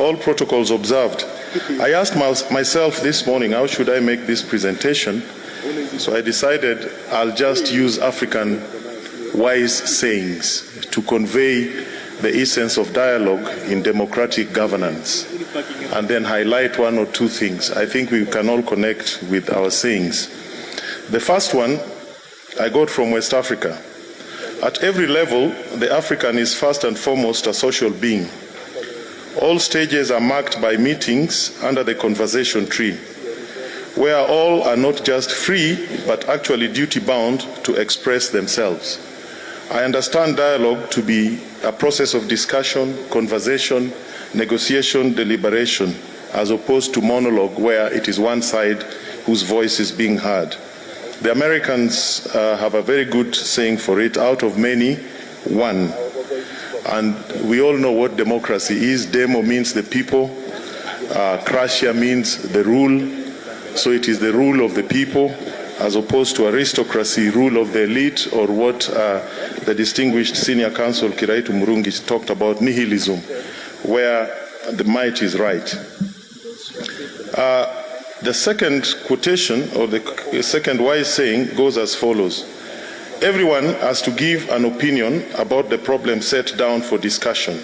all protocols observed. I asked myself this morning, how should I make this presentation? So I decided I'll just use African wise sayings to convey the essence of dialogue in democratic governance, and then highlight one or two things. I think we can all connect with our sayings. The first one I got from West Africa. At every level, the African is first and foremost a social being. All stages are marked by meetings under the conversation tree, where all are not just free, but actually duty-bound to express themselves. I understand dialogue to be a process of discussion, conversation, negotiation, deliberation, as opposed to monologue, where it is one side whose voice is being heard. The Americans have a very good saying for it: out of many, one. And we all know what democracy is. Demo means the people. Kratia means the rule. So it is the rule of the people, as opposed to aristocracy, rule of the elite, or what the distinguished senior counsel Kiraitu Murungi talked about, nihilism, where the might is right. The second quotation, or the second wise saying, goes as follows: everyone has to give an opinion about the problem set down for discussion.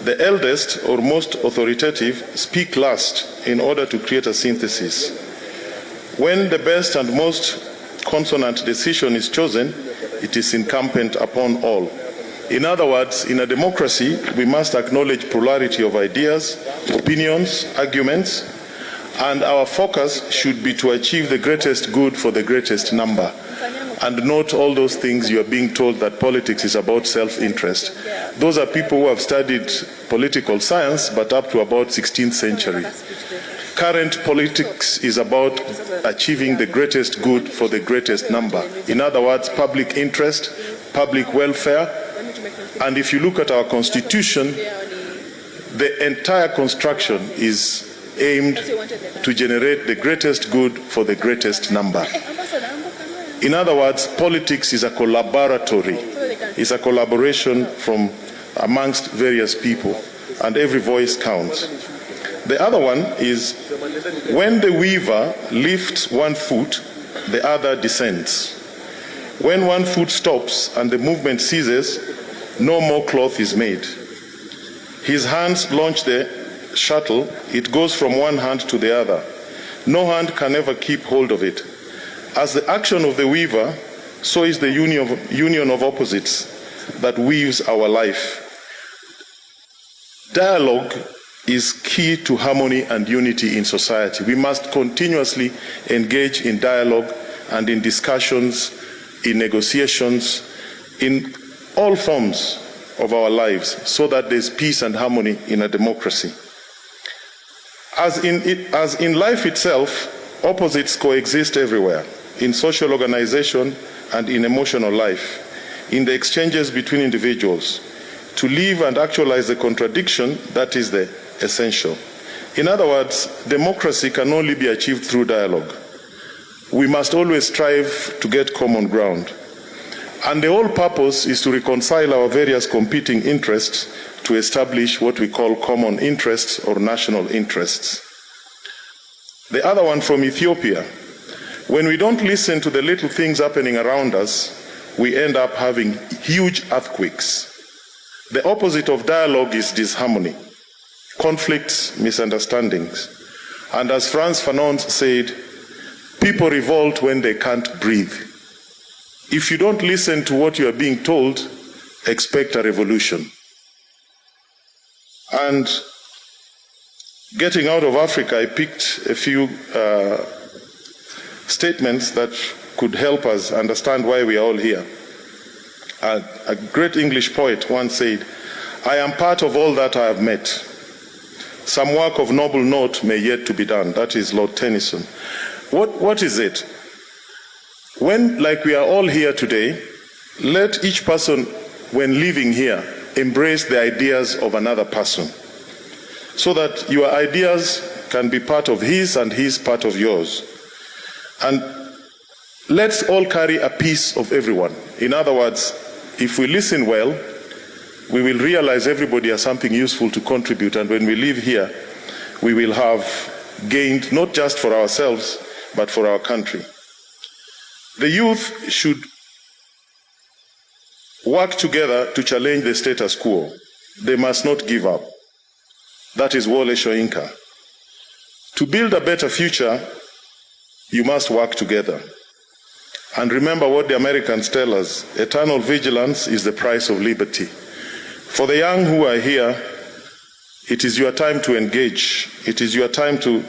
The eldest or most authoritative speak last in order to create a synthesis. When the best and most consonant decision is chosen, it is incumbent upon all. In other words, in a democracy, we must acknowledge plurality of ideas, opinions, arguments, and our focus should be to achieve the greatest good for the greatest number, and not all those things you are being told that politics is about self-interest. Those are people who have studied political science, but up to about 16th century. Current politics is about achieving the greatest good for the greatest number. In other words, public interest, public welfare. And if you look at our constitution, the entire construction is aimed to generate the greatest good for the greatest number. In other words, politics is a collaboratory, is a collaboration from amongst various people, and every voice counts. The other one is, when the weaver lifts one foot, the other descends. When one foot stops and the movement ceases, no more cloth is made. His hands launch the shuttle, it goes from one hand to the other. No hand can ever keep hold of it. As the action of the weaver, so is the union of opposites that weaves our life. Dialogue is key to harmony and unity in society. We must continuously engage in dialogue and in discussions, in negotiations, in all forms of our lives, so that there's peace and harmony in a democracy. As in life itself, opposites coexist everywhere, in social organization and in emotional life, in the exchanges between individuals. To live and actualize the contradiction, that is the essential. In other words, democracy can only be achieved through dialogue. We must always strive to get common ground. And the whole purpose is to reconcile our various competing interests to establish what we call common interests or national interests. The other one from Ethiopia: when we don't listen to the little things happening around us, we end up having huge earthquakes. The opposite of dialogue is disharmony, conflicts, misunderstandings. And as Frantz Fanon said, people revolt when they can't breathe. If you don't listen to what you are being told, expect a revolution. And getting out of Africa, I picked a few statements that could help us understand why we are all here. A great English poet once said, "I am part of all that I have met. Some work of noble note may yet to be done." That is Lord Tennyson. What is it? When, like we are all here today, let each person, when living here, embrace the ideas of another person, so that your ideas can be part of his and his part of yours. And let's all carry a piece of everyone. In other words, if we listen well, we will realize everybody has something useful to contribute, and when we leave here, we will have gained not just for ourselves, but for our country. The youth should work together to challenge the status quo. They must not give up. That is Wole Soyinka. To build a better future, you must work together. And remember what the Americans tell us: eternal vigilance is the price of liberty. For the young who are here, it is your time to engage. It is your time to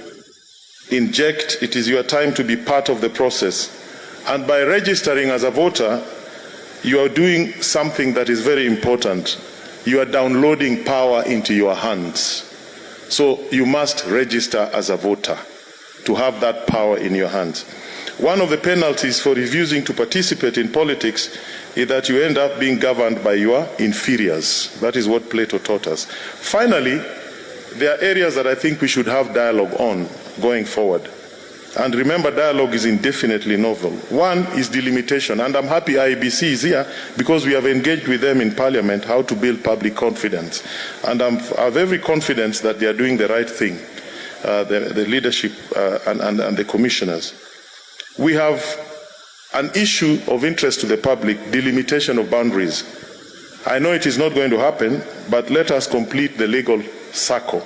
inject. It is your time to be part of the process. And by registering as a voter, you are doing something that is very important. You are downloading power into your hands. So you must register as a voter to have that power in your hands. One of the penalties for refusing to participate in politics is that you end up being governed by your inferiors. That is what Plato taught us. Finally, there are areas that I think we should have dialogue on going forward. And remember, dialogue is indefinitely novel. One is delimitation, and I'm happy IEBC is here because we have engaged with them in Parliament how to build public confidence. And I have every confidence that they are doing the right thing, the leadership and the commissioners. We have an issue of interest to the public, delimitation of boundaries. I know it is not going to happen, but let us complete the legal circle,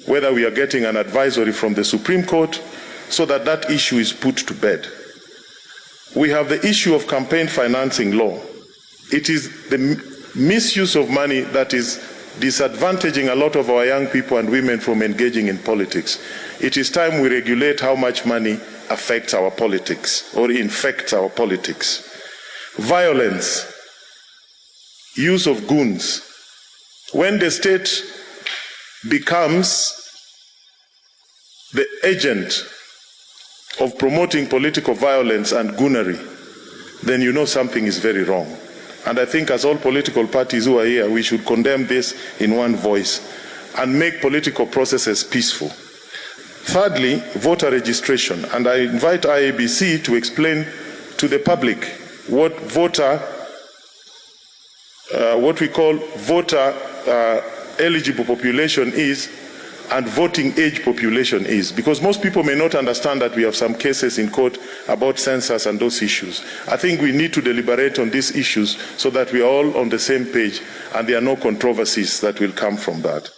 whether we are getting an advisory from the Supreme Court, so that that issue is put to bed. We have the issue of campaign financing law. It is the misuse of money that is disadvantaging a lot of our young people and women from engaging in politics. It is time we regulate how much money affects our politics or infects our politics. Violence, use of goons. When the state becomes the agent of promoting political violence and goonery, then you know something is very wrong. And I think as all political parties who are here, we should condemn this in one voice and make political processes peaceful. Thirdly, voter registration. And I invite IEBC to explain to the public what we call voter eligible population is and voting age population is, because most people may not understand that we have some cases in court about census and those issues. I think we need to deliberate on these issues so that we are all on the same page and there are no controversies that will come from that.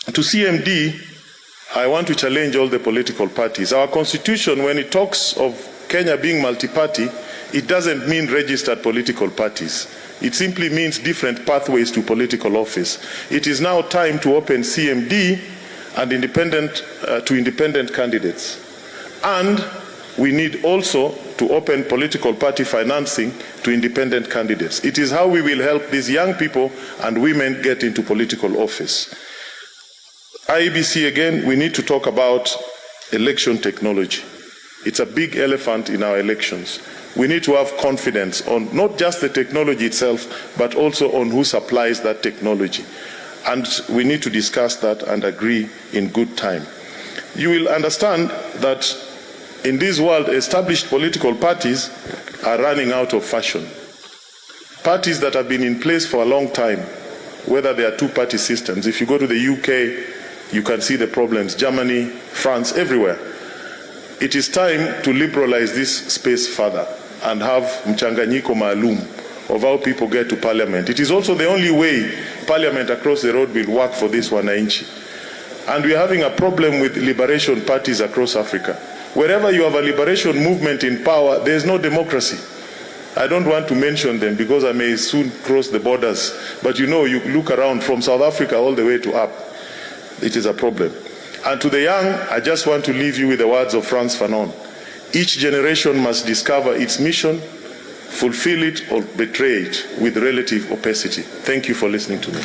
To CMD, I want to challenge all the political parties. Our constitution, when it talks of Kenya being multi-party, it doesn't mean registered political parties. It simply means different pathways to political office. It is now time to open CMD and independent candidates. And we need also to open political party financing to independent candidates. It is how we will help these young people and women get into political office. IEBC, again, we need to talk about election technology. It's a big elephant in our elections. We need to have confidence on not just the technology itself, but also on who supplies that technology. And we need to discuss that and agree in good time. You will understand that in this world, established political parties are running out of fashion. Parties that have been in place for a long time, whether they are two-party systems. If you go to the UK, you can see the problems. Germany, France, everywhere. It is time to liberalize this space further and have mchanganyiko maalum of how people get to parliament. It is also the only way parliament across the road will work for this wananchi. And we are having a problem with liberation parties across Africa. Wherever you have a liberation movement in power, there is no democracy. I don't want to mention them because I may soon cross the borders. But you know, you look around from South Africa all the way to up. It is a problem. And to the young, I just want to leave you with the words of Frantz Fanon. Each generation must discover its mission, fulfill it or betray it with relative opacity. Thank you for listening to me.